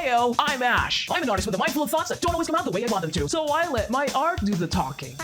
Heyo, I'm Ash. I'm an artist with a mind full of thoughts that don't always come out the way I want them to, so I let my art do the talking.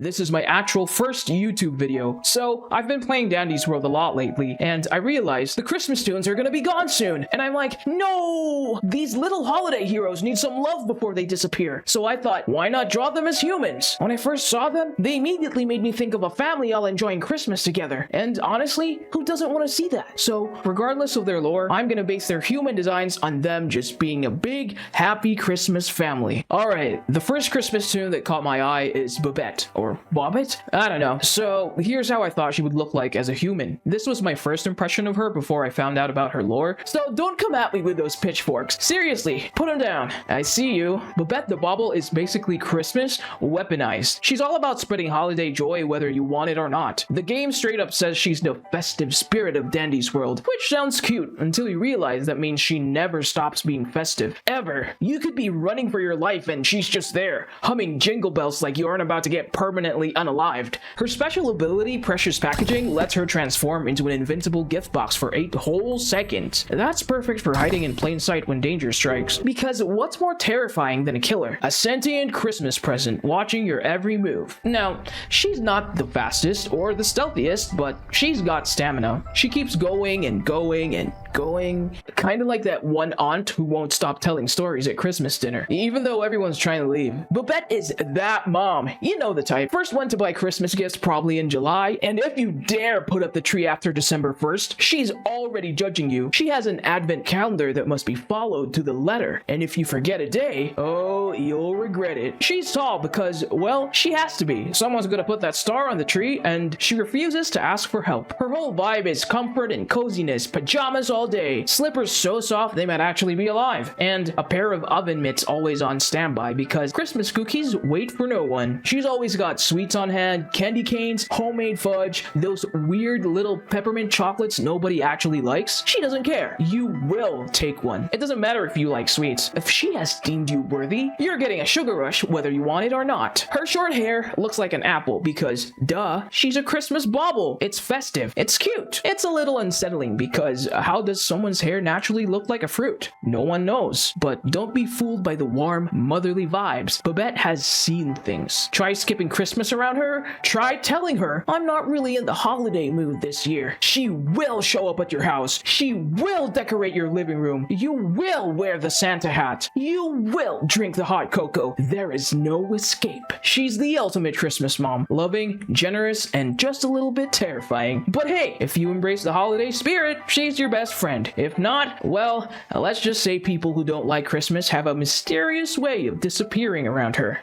This is my actual first YouTube video. So I've been playing Dandy's World a lot lately, and I realized the Christmas tunes are gonna be gone soon. And I'm like, no! These little holiday heroes need some love before they disappear. So I thought, why not draw them as humans? When I first saw them, they immediately made me think of a family all enjoying Christmas together. And honestly, who doesn't want to see that? So regardless of their lore, I'm gonna base their human designs on them just being a big, happy Christmas family. Alright, the first Christmas tune that caught my eye is Bobette, or Bobette? I don't know. So here's how I thought she would look like as a human. This was my first impression of her before I found out about her lore, so don't come at me with those pitchforks. Seriously, put them down. I see you. Bobette the Bauble is basically Christmas weaponized. She's all about spreading holiday joy whether you want it or not. The game straight up says she's the festive spirit of Dandy's World, which sounds cute until you realize that means she never stops being festive. Ever. You could be running for your life and she's just there, humming jingle bells like you aren't about to get permanently unalived. Her special ability, Precious Packaging, lets her transform into an invincible gift box for 8 whole seconds. That's perfect for hiding in plain sight when danger strikes. Because what's more terrifying than a killer? A sentient Christmas present watching your every move. Now, she's not the fastest or the stealthiest, but she's got stamina. She keeps going and going and going. Kind of like that one aunt who won't stop telling stories at Christmas dinner, even though everyone's trying to leave. Bobette is that mom. You know the type. First one to buy Christmas gifts probably in July, and if you dare put up the tree after December 1st, she's already judging you. She has an advent calendar that must be followed to the letter, and if you forget a day, oh, you'll regret it. She's tall because, well, she has to be. Someone's gonna put that star on the tree, and she refuses to ask for help. Her whole vibe is comfort and coziness, pajamas all day, slippers so soft they might actually be alive, and a pair of oven mitts always on standby because Christmas cookies wait for no one. She's always got sweets on hand, candy canes, homemade fudge, those weird little peppermint chocolates nobody actually likes. She doesn't care. You will take one. It doesn't matter if you like sweets. If she has deemed you worthy, you're getting a sugar rush whether you want it or not. Her short hair looks like an apple because, duh, she's a Christmas bauble. It's festive. It's cute. It's a little unsettling because how does someone's hair naturally look like a fruit? No one knows. But don't be fooled by the warm, motherly vibes. Bobette has seen things. Try skipping Christmas around her. Try telling her, I'm not really in the holiday mood this year. She will show up at your house. She will decorate your living room. You will wear the Santa hat. You will drink the hot cocoa. There is no escape. She's the ultimate Christmas mom. Loving, generous, and just a little bit terrifying. But hey, if you embrace the holiday spirit, she's your best friend. If not, well, let's just say people who don't like Christmas have a mysterious way of disappearing around her.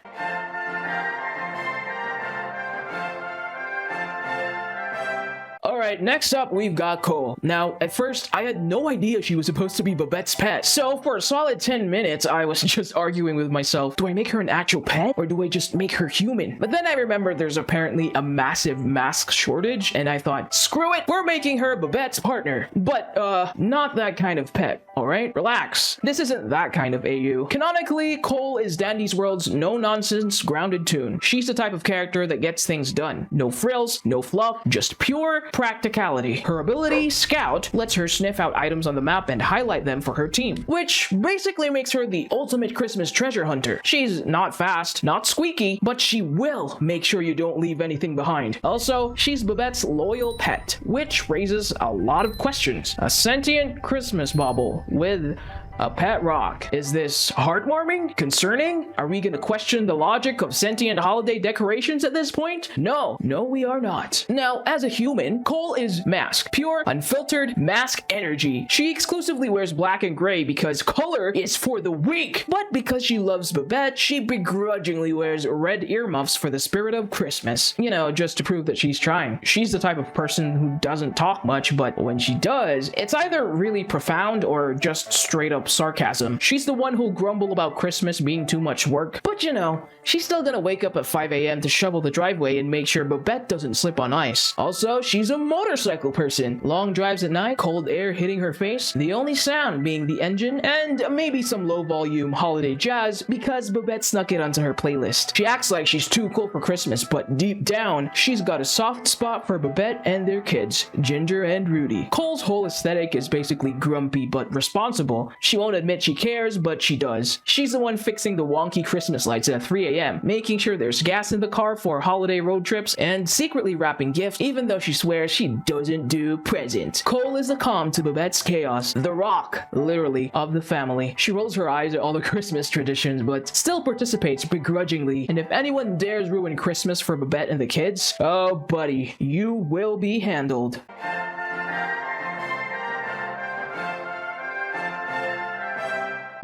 Alright, next up we've got Cole. Now, at first, I had no idea she was supposed to be Bobette's pet. So for a solid 10 minutes, I was just arguing with myself, do I make her an actual pet or do I just make her human? But then I remembered there's apparently a massive mask shortage and I thought, screw it, we're making her Bobette's partner. But, not that kind of pet, alright? Relax. This isn't that kind of AU. Canonically, Cole is Dandy's World's no-nonsense, grounded toon. She's the type of character that gets things done. No frills, no fluff, just pure practicality. Her ability, Scout, lets her sniff out items on the map and highlight them for her team, which basically makes her the ultimate Christmas treasure hunter. She's not fast, not squeaky, but she will make sure you don't leave anything behind. Also, she's Bobette's loyal pet, which raises a lot of questions. A sentient Christmas bauble with a pet rock. Is this heartwarming? Concerning? Are we gonna question the logic of sentient holiday decorations at this point? No, we are not. Now, as a human, Cole is mask. Pure, unfiltered, mask energy. She exclusively wears black and gray because color is for the weak. But because she loves Bobette, she begrudgingly wears red earmuffs for the spirit of Christmas. You know, just to prove that she's trying. She's the type of person who doesn't talk much, but when she does, it's either really profound or just straight up sharp sarcasm. She's the one who'll grumble about Christmas being too much work, but you know, she's still gonna wake up at 5 a.m. to shovel the driveway and make sure Bobette doesn't slip on ice. Also, she's a motorcycle person. Long drives at night, cold air hitting her face, the only sound being the engine, and maybe some low-volume holiday jazz because Bobette snuck it onto her playlist. She acts like she's too cool for Christmas, but deep down, she's got a soft spot for Bobette and their kids, Ginger and Rudie. Cole's whole aesthetic is basically grumpy but responsible. She won't admit she cares, but she does. She's the one fixing the wonky Christmas lights at 3 a.m., making sure there's gas in the car for holiday road trips, and secretly wrapping gifts even though she swears she doesn't do presents. Cole is the calm to Bobette's chaos, the rock, literally, of the family. She rolls her eyes at all the Christmas traditions, but still participates begrudgingly, and if anyone dares ruin Christmas for Bobette and the kids, oh buddy, you will be handled.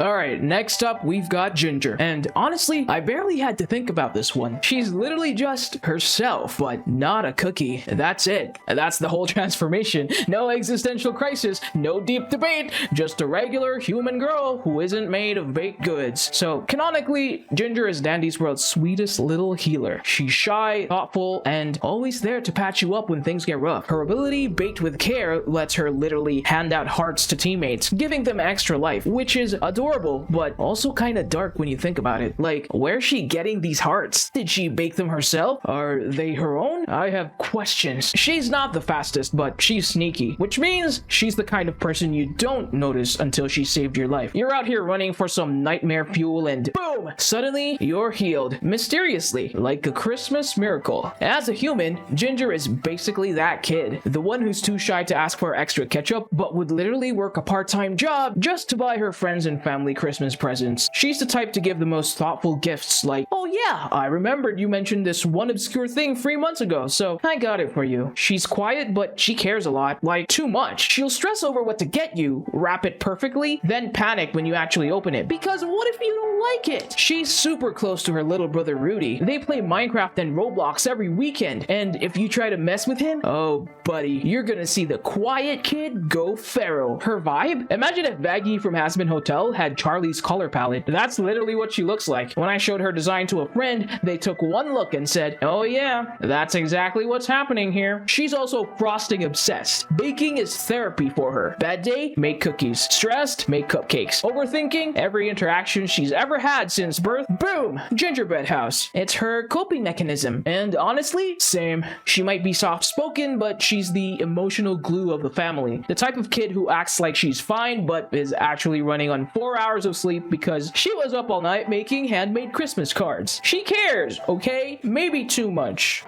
Alright, next up we've got Ginger, and honestly, I barely had to think about this one. She's literally just herself, but not a cookie. That's it. That's the whole transformation. No existential crisis, no deep debate, just a regular human girl who isn't made of baked goods. So, canonically, Ginger is Dandy's World's sweetest little healer. She's shy, thoughtful, and always there to patch you up when things get rough. Her ability, baked with care, lets her literally hand out hearts to teammates, giving them extra life, which is adorable, but also kind of dark when you think about it. Like, where's she getting these hearts? Did she bake them herself? Are they her own? I have questions. She's not the fastest, but she's sneaky, which means she's the kind of person you don't notice until she saved your life. You're out here running for some nightmare fuel and boom! Suddenly, you're healed. Mysteriously, like a Christmas miracle. As a human, Ginger is basically that kid. The one who's too shy to ask for extra ketchup, but would literally work a part-time job just to buy her friends and family Christmas presents. She's the type to give the most thoughtful gifts like, oh yeah, I remembered you mentioned this one obscure thing 3 months ago, so I got it for you. She's quiet, but she cares a lot, like too much. She'll stress over what to get you, wrap it perfectly, then panic when you actually open it, because what if you don't like it? She's super close to her little brother Rudie. They play Minecraft and Roblox every weekend, and if you try to mess with him, oh buddy, you're gonna see the quiet kid go feral. Her vibe? Imagine if Vaggie from Hazbin Hotel had Charlie's color palette. That's literally what she looks like. When I showed her design to a friend, they took one look and said, oh yeah, that's exactly what's happening here. She's also frosting obsessed. Baking is therapy for her. Bad day? Make cookies. Stressed? Make cupcakes. Overthinking? Every interaction she's ever had since birth? Boom! Gingerbread house. It's her coping mechanism. And honestly, same. She might be soft-spoken, but she's the emotional glue of the family. The type of kid who acts like she's fine, but is actually running on 4 hours of sleep because she was up all night making handmade Christmas cards. She cares, okay? Maybe too much.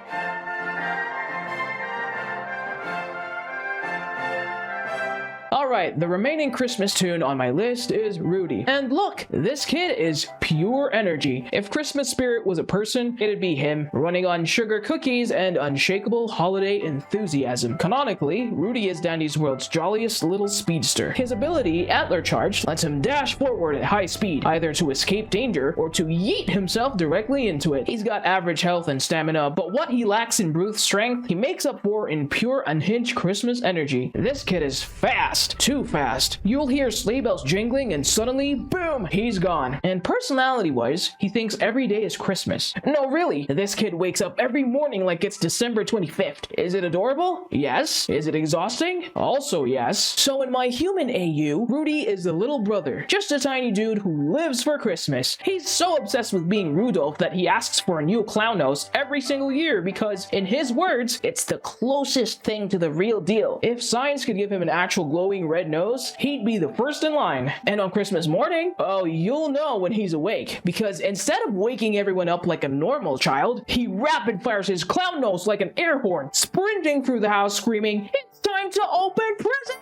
Alright, the remaining Christmas tune on my list is Rudie. And look, this kid is pure energy. If Christmas spirit was a person, it'd be him, running on sugar cookies and unshakable holiday enthusiasm. Canonically, Rudie is Dandy's World's jolliest little speedster. His ability, Antler Charge, lets him dash forward at high speed, either to escape danger or to yeet himself directly into it. He's got average health and stamina, but what he lacks in brute strength, he makes up for in pure unhinged Christmas energy. This kid is fast. Too fast. You'll hear sleigh bells jingling and suddenly, boom, he's gone. And personality-wise, he thinks every day is Christmas. No, really, this kid wakes up every morning like it's December 25th. Is it adorable? Yes. Is it exhausting? Also yes. So in my human AU, Rudie is the little brother, just a tiny dude who lives for Christmas. He's so obsessed with being Rudolph that he asks for a new clown nose every single year because, in his words, it's the closest thing to the real deal. If science could give him an actual glowing red nose, he'd be the first in line. And on Christmas morning, oh, you'll know when he's awake, because instead of waking everyone up like a normal child, he rapid fires his clown nose like an air horn, sprinting through the house screaming, "It's time to open presents!"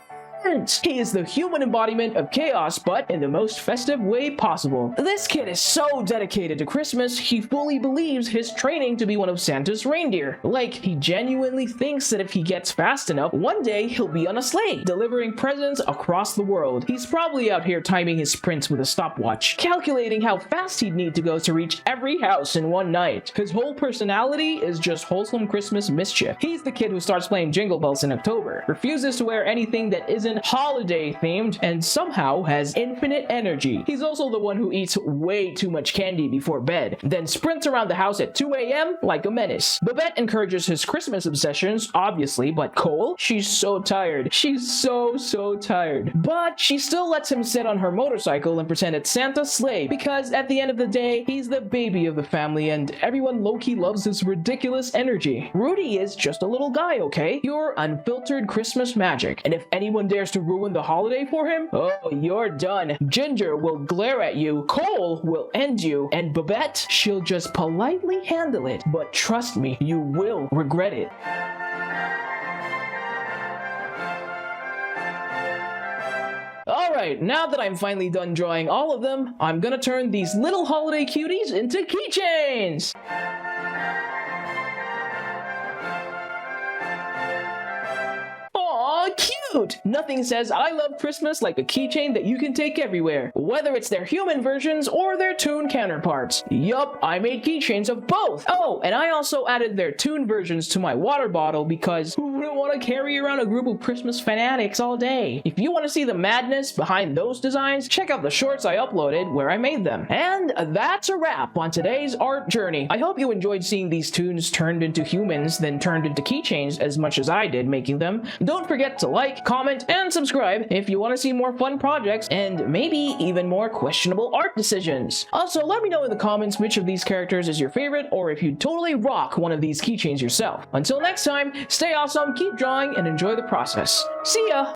He is the human embodiment of chaos, but in the most festive way possible. This kid is so dedicated to Christmas, he fully believes his training to be one of Santa's reindeer. Like, he genuinely thinks that if he gets fast enough, one day he'll be on a sleigh, delivering presents across the world. He's probably out here timing his sprints with a stopwatch, calculating how fast he'd need to go to reach every house in one night. His whole personality is just wholesome Christmas mischief. He's the kid who starts playing Jingle Bells in October, refuses to wear anything that isn't person, holiday themed, and somehow has infinite energy. He's also the one who eats way too much candy before bed, then sprints around the house at 2 a.m. like a menace. Bobette encourages his Christmas obsessions, obviously, but Cole? She's so tired. She's so tired. But she still lets him sit on her motorcycle and pretend it's Santa's sleigh, because at the end of the day, he's the baby of the family and everyone low-key loves his ridiculous energy. Rudie is just a little guy, okay? Pure, unfiltered Christmas magic. And if anyone dares to ruin the holiday for him, oh, you're done. Ginger will glare at you, Cole will end you, and Bobette, she'll just politely handle it. But trust me, you will regret it. Alright, now that I'm finally done drawing all of them, I'm gonna turn these little holiday cuties into keychains! Aw, cute! Nothing says I love Christmas like a keychain that you can take everywhere, whether it's their human versions or their Toon counterparts. Yup, I made keychains of both! Oh, and I also added their Toon versions to my water bottle because who wouldn't want to carry around a group of Christmas fanatics all day? If you want to see the madness behind those designs, check out the shorts I uploaded where I made them. And that's a wrap on today's art journey. I hope you enjoyed seeing these Toons turned into humans, then turned into keychains as much as I did making them. Don't forget to like, comment, and subscribe if you want to see more fun projects and maybe even more questionable art decisions. Also, let me know in the comments which of these characters is your favorite or if you'd totally rock one of these keychains yourself. Until next time, stay awesome, keep drawing, and enjoy the process. See ya!